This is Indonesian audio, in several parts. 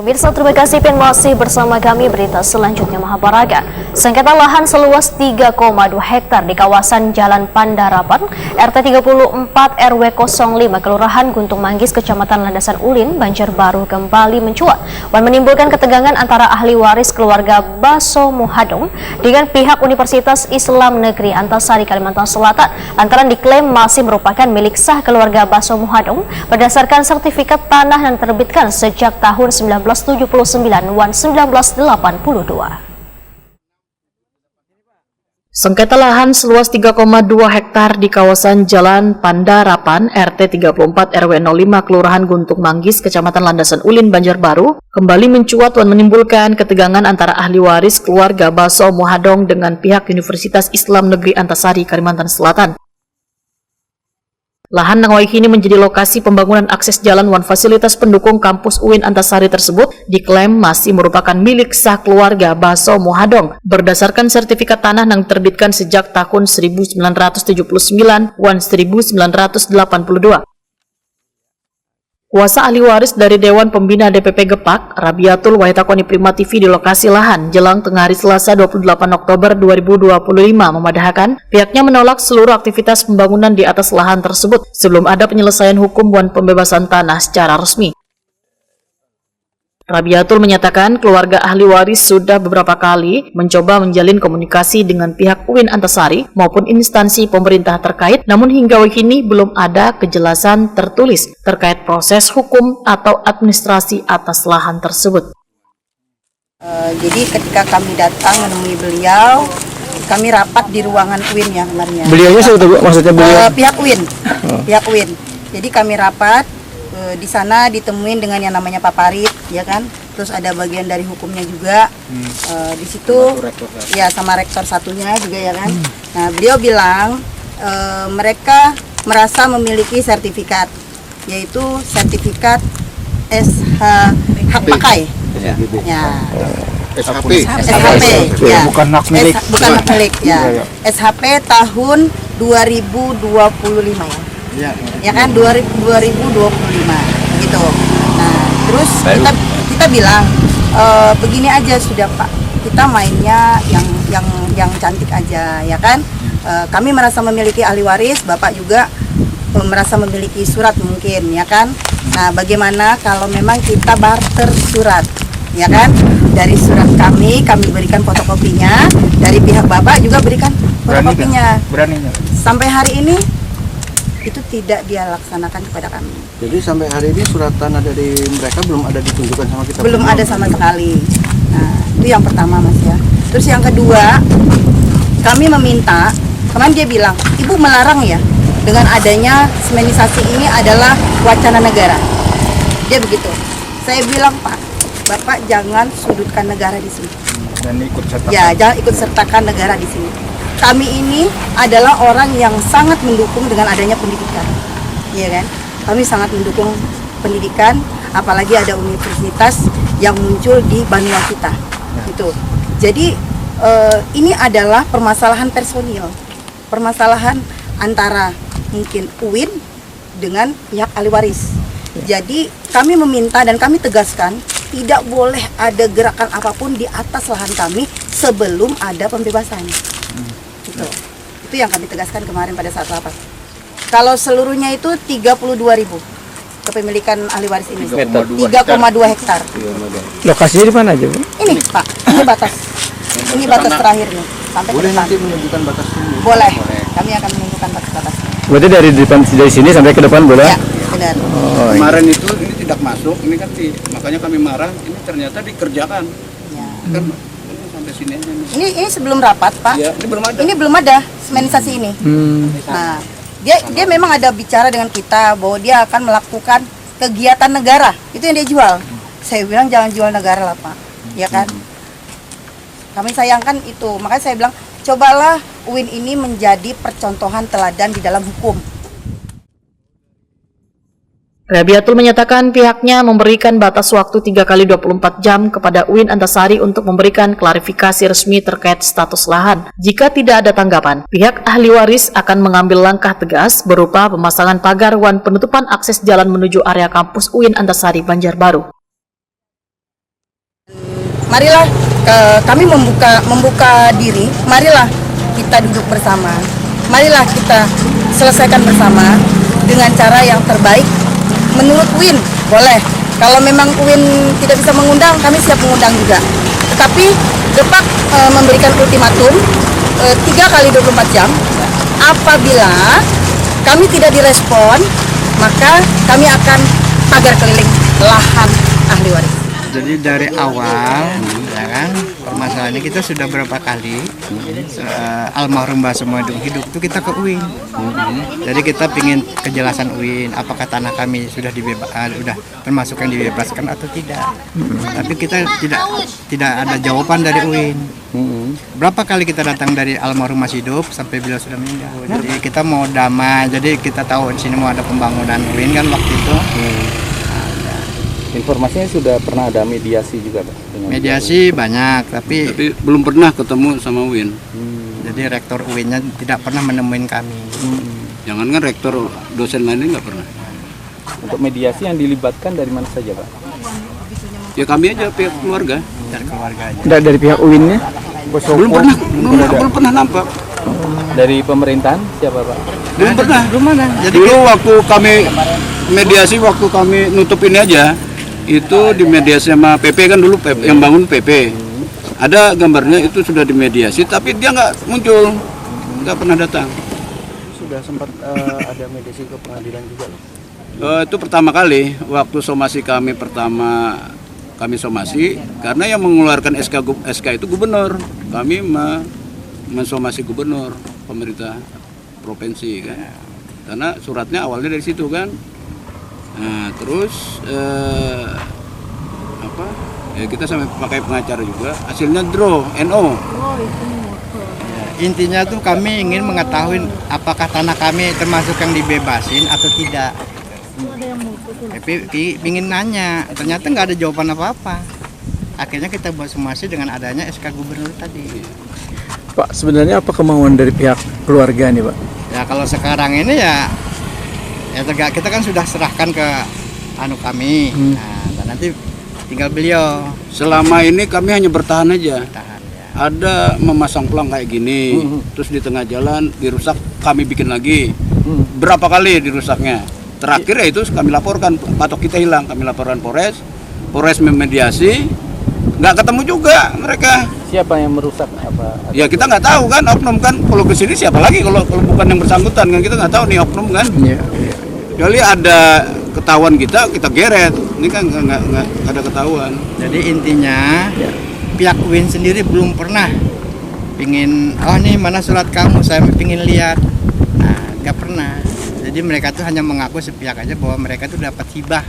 Pemirsa, terima kasih masih bersama kami. Berita selanjutnya Mahabaraga. Sengketa lahan seluas 3,2 hektar di kawasan Jalan Pandarapan, RT 34 RW 05 Kelurahan Guntung Manggis, Kecamatan Landasan Ulin, Banjarbaru kembali mencuat dan menimbulkan ketegangan antara ahli waris keluarga Baso Muhadong dengan pihak Universitas Islam Negeri Antasari, Kalimantan Selatan. Lantaran diklaim masih merupakan milik sah keluarga Baso Muhadong berdasarkan sertifikat tanah yang diterbitkan sejak tahun 1979 dan 1982. Sengketa lahan seluas 3,2 hektar di kawasan Jalan Pandarapan, RT 34 RW 05 Kelurahan Guntung Manggis, Kecamatan Landasan Ulin, Banjarbaru, kembali mencuat dan menimbulkan ketegangan antara ahli waris keluarga Baso Muhadong dengan pihak Universitas Islam Negeri Antasari, Kalimantan Selatan. Lahan Nangwai ini menjadi lokasi pembangunan akses jalan dan fasilitas pendukung kampus UIN Antasari tersebut diklaim masih merupakan milik sah keluarga Baso Muhadong berdasarkan sertifikat tanah yang diterbitkan sejak tahun 1979 dan 1982. Kuasa ahli waris dari Dewan Pembina DPP Gepak, Rabiatul Wahitakoni Prima TV di lokasi lahan jelang tengah hari Selasa 28 Oktober 2025 memadahkan pihaknya menolak seluruh aktivitas pembangunan di atas lahan tersebut sebelum ada penyelesaian hukum dan pembebasan tanah secara resmi. Rabiatul menyatakan keluarga ahli waris sudah beberapa kali mencoba menjalin komunikasi dengan pihak UIN Antasari maupun instansi pemerintah terkait, namun hingga kini belum ada kejelasan tertulis terkait proses hukum atau administrasi atas lahan tersebut. Jadi ketika kami datang menemui beliau, kami rapat di ruangan UIN ya kemarin. Beliaunya siapa Bu? Maksudnya beliau? Pihak UIN, pihak UIN. Jadi kami rapat. Di sana ditemuin dengan yang namanya paparit, ya kan. Terus ada bagian dari hukumnya juga. Di situ ya sama rektor satunya juga ya kan. Nah beliau bilang mereka merasa memiliki sertifikat, yaitu sertifikat hak pakai. Ya. SHP. Ya. Bukan hak milik. Bukan hak milik ya. SHP tahun 2025 ya. Ya kan 2025 gitu. Nah terus kita bilang begini aja sudah Pak, kita mainnya yang cantik aja ya kan. Kami merasa memiliki ahli waris, Bapak juga merasa memiliki surat mungkin ya kan. Nah bagaimana kalau memang kita barter surat ya kan, dari surat kami berikan fotokopinya, dari pihak Bapak juga berikan fotokopinya. Beraninya. Sampai hari ini itu tidak dia laksanakan kepada kami. Jadi sampai hari ini surat tanah dari mereka belum ada ditunjukkan sama kita? Belum ada sama sekali. Nah, itu yang pertama Mas ya. Terus yang kedua, kami meminta, kemarin dia bilang, Ibu melarang ya, dengan adanya semenisasi ini adalah wacana negara. Dia begitu. Saya bilang, Pak, Bapak jangan sudutkan negara di sini. Dan ikut sertakan. Ya, jangan ikut sertakan negara di sini. Kami ini adalah orang yang sangat mendukung dengan adanya pendidikan, ya kan? Kami sangat mendukung pendidikan, apalagi ada universitas yang muncul di Banua kita, gitu. Jadi ini adalah permasalahan personil, permasalahan antara mungkin UIN dengan pihak ahli waris. Jadi kami meminta dan kami tegaskan tidak boleh ada gerakan apapun di atas lahan kami sebelum ada pembebasan. Gitu. Itu yang kami tegaskan kemarin pada saat rapat. Kalau seluruhnya itu 32.000 kepemilikan ahli waris ini. 3,2 hektar. Lokasinya di mana aja Bu? Ini Pak, ini batas. Ini batas terakhir nih. Sampai Boleh ke depan. nanti menunjukkan batas ini? Boleh. Kami akan menunjukkan batas-batasnya. Berarti dari sini sampai ke depan boleh? Ya, benar. Kemarin itu ini tidak masuk, ini kan makanya kami marah. Ini ternyata dikerjakan. Ya. Kan sampai sini aja. Ini sebelum rapat Pak. Ya, ini belum ada. Ini belum ada semenisasi ini. Nah, dia memang ada bicara dengan kita bahwa dia akan melakukan kegiatan negara. Itu yang dia jual. Saya bilang jangan jual negara lah Pak. Ya kan? Kami sayangkan itu. Makanya saya bilang cobalah UIN ini menjadi percontohan teladan di dalam hukum. Rabiatul menyatakan pihaknya memberikan batas waktu 3x24 jam kepada UIN Antasari untuk memberikan klarifikasi resmi terkait status lahan. Jika tidak ada tanggapan, pihak ahli waris akan mengambil langkah tegas berupa pemasangan pagar dan penutupan akses jalan menuju area kampus UIN Antasari, Banjarbaru. marilah kami membuka diri, marilah kita duduk bersama, marilah kita selesaikan bersama dengan cara yang terbaik menurut UIN. Boleh, kalau memang UIN tidak bisa mengundang, kami siap mengundang juga. Tetapi Depak memberikan ultimatum 3 kali 24 jam. Apabila kami tidak direspon, maka kami akan pagar keliling lahan ahli waris. Jadi dari awal, ya kan, permasalahannya kita sudah berapa kali almarhum Mbah Sumedung hidup itu kita ke UIN. Jadi kita ingin kejelasan UIN, apakah tanah kami sudah sudah termasuk yang dibebaskan atau tidak. Tapi kita tidak ada jawaban dari UIN. Berapa kali kita datang dari almarhum masih hidup sampai beliau sudah meninggal. Jadi kita mau damai, jadi kita tahu di sini mau ada pembangunan UIN kan waktu itu. Informasinya sudah pernah ada mediasi juga, Pak? Mediasi banyak, tapi belum pernah ketemu sama UIN. jadi rektor UIN-nya tidak pernah menemuin kami. Jangankan rektor, dosen lainnya nggak pernah. Untuk mediasi yang dilibatkan dari mana saja, Pak? Ya kami aja pihak keluarga. Dari keluarga aja. Dari pihak UIN-nya? Belum pernah nampak. Dari pemerintahan siapa, Pak? Belum pernah. Belum ada. Jadi Dulu waktu kami mediasi, waktu kami nutup ini aja, itu di mediasi sama PP kan dulu yang bangun PP. Ada gambarnya itu sudah dimediasi, tapi dia nggak muncul, nggak pernah datang. sudah sempat ada mediasi ke pengadilan juga loh. Itu pertama kali waktu somasi kami somasi karena yang mengeluarkan SK itu gubernur. Kami mensomasi gubernur pemerintah provinsi kan. Karena suratnya awalnya dari situ kan. Nah, terus ya kita sampai pakai pengacara juga. Hasilnya draw NO. Intinya tuh kami ingin mengetahui apakah tanah kami termasuk yang dibebasin atau tidak. Tapi ingin nanya, ternyata nggak ada jawaban apa-apa. Akhirnya kita buat somasi dengan adanya SK gubernur tadi. Pak, sebenarnya apa kemauan dari pihak keluarga nih, Pak? Ya kalau sekarang ini ya kita kan sudah serahkan ke kami. Nah, dan nanti tinggal beliau. Selama ini kami hanya bertahan aja. Tahan, ya. Ada memasang pelang kayak gini, terus di tengah jalan dirusak, kami bikin lagi. Berapa kali dirusaknya? Terakhir ya itu kami laporkan, patok kita hilang, kami laporkan Polres memediasi, nggak ketemu juga mereka. Siapa yang merusak apa? Ya kita nggak tahu kan, oknum kan, kalau ke sini siapa lagi kalau bukan yang bersangkutan kan, kita nggak tahu nih oknum kan. Iya. Kecuali ada ketahuan kita geret, ini kan nggak ada ketahuan. Jadi intinya pihak UIN sendiri belum pernah pingin, nih mana surat kamu, saya pingin lihat. Nah, nggak pernah. Jadi mereka tuh hanya mengaku sepihak aja bahwa mereka tuh dapat hibah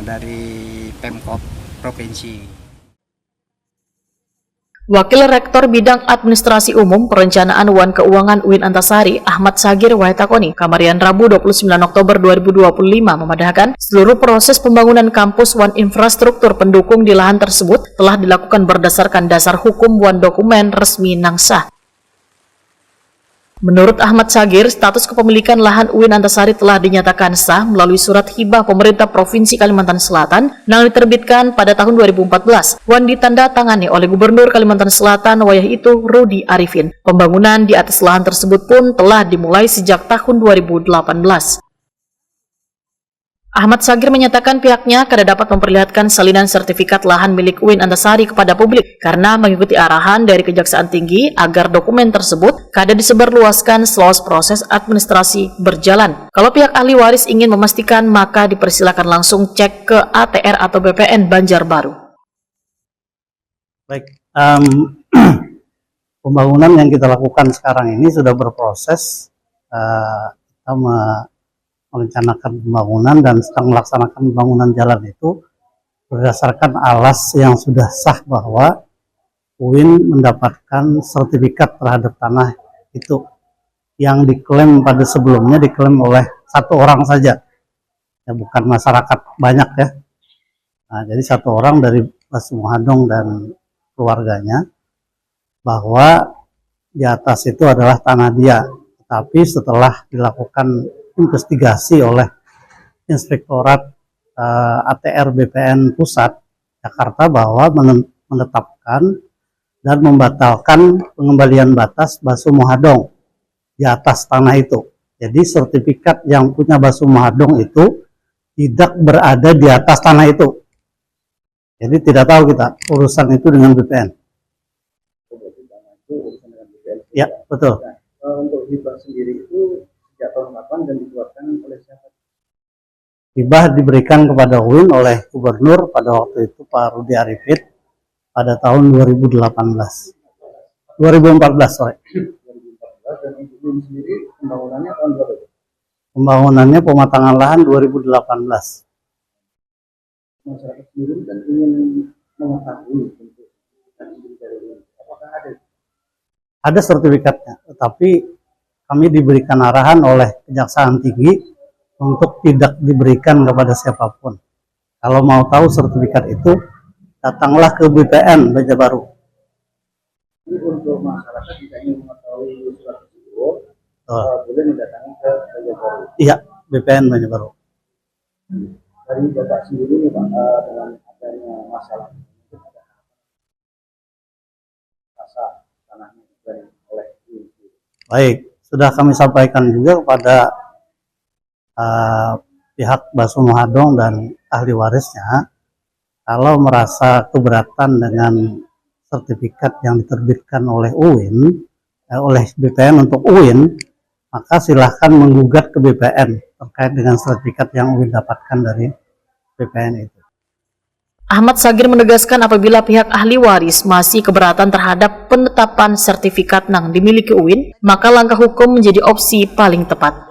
dari Pemkop provinsi. Wakil Rektor Bidang Administrasi Umum, Perencanaan Wan Keuangan UIN Antasari, Ahmad Sagir Waitakoni, Kamarian Rabu 29 Oktober 2025 memadahkan seluruh proses pembangunan kampus Wan infrastruktur pendukung di lahan tersebut telah dilakukan berdasarkan dasar hukum Wan dokumen resmi nang sah. Menurut Ahmad Sagir, status kepemilikan lahan UIN Antasari telah dinyatakan sah melalui surat hibah pemerintah Provinsi Kalimantan Selatan yang diterbitkan pada tahun 2014. Wan ditanda tangani oleh Gubernur Kalimantan Selatan wayah itu Rudi Arifin. Pembangunan di atas lahan tersebut pun telah dimulai sejak tahun 2018. Ahmad Sagir menyatakan pihaknya kada dapat memperlihatkan salinan sertifikat lahan milik UIN Antasari kepada publik karena mengikuti arahan dari Kejaksaan Tinggi agar dokumen tersebut kada disebarluaskan selama proses administrasi berjalan. Kalau pihak ahli waris ingin memastikan, maka dipersilakan langsung cek ke ATR atau BPN Banjarbaru. Baik, pembangunan yang kita lakukan sekarang ini sudah berproses. Kita merencanakan pembangunan dan sedang melaksanakan pembangunan jalan itu berdasarkan alas yang sudah sah bahwa UIN mendapatkan sertifikat terhadap tanah itu yang diklaim pada sebelumnya diklaim oleh satu orang saja, ya bukan masyarakat banyak ya. Nah, jadi satu orang dari Mbah Sumedung dan keluarganya bahwa di atas itu adalah tanah dia, tapi setelah dilakukan investigasi oleh Inspektorat ATR BPN Pusat Jakarta bahwa menetapkan dan membatalkan pengembalian batas Basu Mohadong di atas tanah itu. Jadi sertifikat yang punya Basu Mohadong itu tidak berada di atas tanah itu. Jadi tidak tahu kita urusan itu dengan BPN. Ya, betul. Untuk hibah sendiri itu sejak tahun kapan dan dikeluarkan oleh siapa? Hibah diberikan kepada UIN oleh Gubernur pada waktu itu Pak Rudi Arifin pada tahun 2014, sorry. 2014, dan untuk UIN sendiri pembangunannya tahun berapa? Pembangunannya pematangan lahan 2018. Masyarakat sendiri kan ingin mengetahui untuk dari UIN. Apakah ada? Ada sertifikatnya, tetapi kami diberikan arahan oleh Kejaksaan Tinggi untuk tidak diberikan kepada siapapun. Kalau mau tahu sertifikat itu, datanglah ke BPN Banjarbaru. Jadi untuk masyarakat jika ingin mengetahui surat tersebut, boleh mendatangi ke Banjarbaru. Iya, BPN Banjarbaru. Dari Bapak sendiri nih Pak, dengan adanya masalah mungkin ada rasa tanahnya dari oleh UIN. Baik, sudah kami sampaikan juga kepada pihak Basu Mohadong dan ahli warisnya, kalau merasa keberatan dengan sertifikat yang diterbitkan oleh UIN, oleh BPN untuk UIN, maka silahkan menggugat ke BPN terkait dengan sertifikat yang UIN dapatkan dari BPN itu. Ahmad Sagir menegaskan apabila pihak ahli waris masih keberatan terhadap penetapan sertifikat yang dimiliki UIN, maka langkah hukum menjadi opsi paling tepat.